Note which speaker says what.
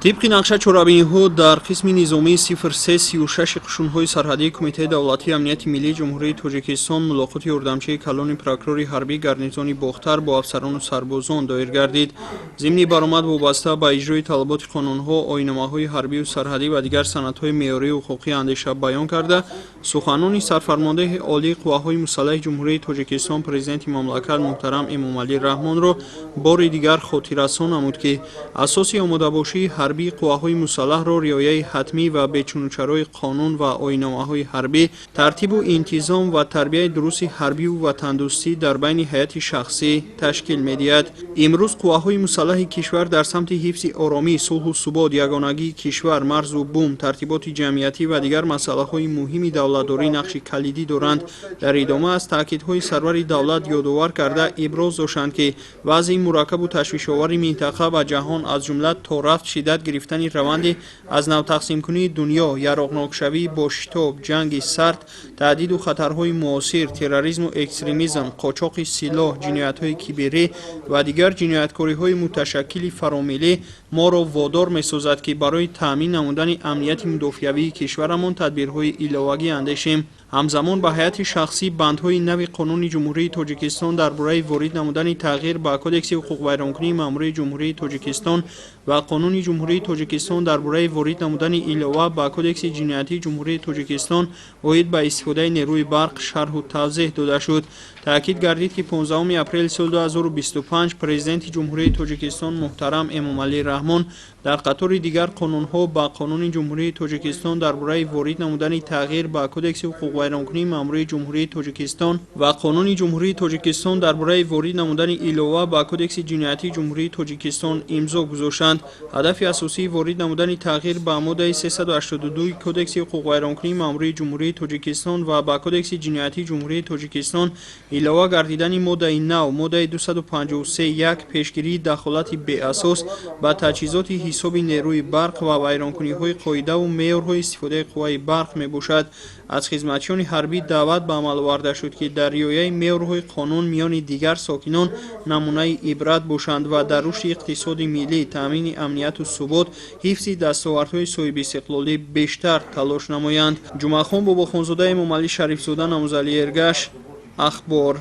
Speaker 1: طبق نقشه چرابینی‌ها در قسم نظامی 0336 قشون‌های سرحدی کمیته دولتی امنیت ملی جمهوری تاجیکستان ملاقات اردمچه کلان پروکورور حربی گارنیزون باختر با افسران و سربازان دایر گردید. ضمن برآمد وابسته به اجرای طلبات قانون‌ها، آیین‌نامه‌های حربی و سرحدی و دیگر سندهای معیاری و حقوقی اندیشه بیان کرده، سخنان سرفرمانده عالی قواهای مسلح جمهوری تاجیکستان پرزیدنت مملکت محترم امامعلی رحمان را بار دیگر خاطررسان نمود که اساس آماده‌باشی حربی قواهای مسلح را رعایت حتمی و بی‌چون-و-چرای قانون و آیین‌نامه‌های حربی، ترتیب و انتظام و تربیت درست حربی و وطن‌دوستی در بین هیئت شخصی تشکیل می‌دهد. امروز قواهای مسلح کشور در سمت حفظ آرامی، صلح و ثبات، یگانگی کشور، مرز و بوم، ترتیبات جمعیتی و دیگر مسائل‌های مهم دولتداری نقش کلیدی دارند. در ادامه از تاکیدهای سرور دولت یادآور کرده ابراز داشتند که وضع مرکب و تشویش‌آور منطقه و جهان از جمله تا رفت شدت گرفتن روند از نو تقسیم کنی دنیا، یراقناک شوی با شتاب، جنگ سرد، تهدید و خطرهای معاصر، تروریسم و اکستریمیسم، قاچاق سلاح، جنایت‌های کیبری و دیگر جنایتکاری‌های متشکل فراملی ما را وادار می‌سازد که برای تأمین نمودن امنیت مدافعی کشورمان تدبیرهای علاوه‌ای اندیشیم. همزمان به هیئت شخصی بندهای نو قانون جمهوری تاجیکستان درباره وارد نمودن تغییر به کدکس حقوق بیرونکنی ماموری جمهوری تاجیکستان و قانون جمهوری تاجیکستان درباره وارد نمودن علاوه به کدکس جنایتی جمهوری تاجیکستان اوید به استفاده نیروی برق شرح و توضیح داده شد. تاکید گردید که 15 اپریل سال 2025 پرزیدنت جمهوری تاجیکستان محترم امامعلی رحمان در قطار دیگر قانون‌ها با قانون جمهوری تاجیکستان درباره وارد نمودن تغییر به کدکس حقوق بیرونکنی ماموری جمهوری تاجیکستان و قانون جمهوری تاجیکستان درباره وارد نمودن علاوه به کدکس جنایتی جمهوری تاجیکستان امضا گذاشتند. هدف اساسی وارد نمودن تغییر به ماده 382 کدکس حقوق بیرونکنی ماموری جمهوری تاجیکستان و به کدکس جنایتی جمهوری تاجیکستان علاوه گردیدن ماده 9 ماده 253 یک پیشگیری دخالت بی اساس به تجهیزات حساب نیروی برق و ویرانکنی‌های قاعده و معیارهای استفاده قوای برق میباشد. از خدمتیان حربی دعوت به عمل آورده شد که در رعایت معیارهای قانون میان دیگر ساکنان نمونه عبرت باشند و در رشد اقتصاد ملی، تامین امنیت و ثبات، حفظ دستاوردهای صاحب استقلالی بیشتر تلاش نمایند. جمعه خان باباخانزاده امامعلی شریفزاده نامزدی ارگش، اخبار.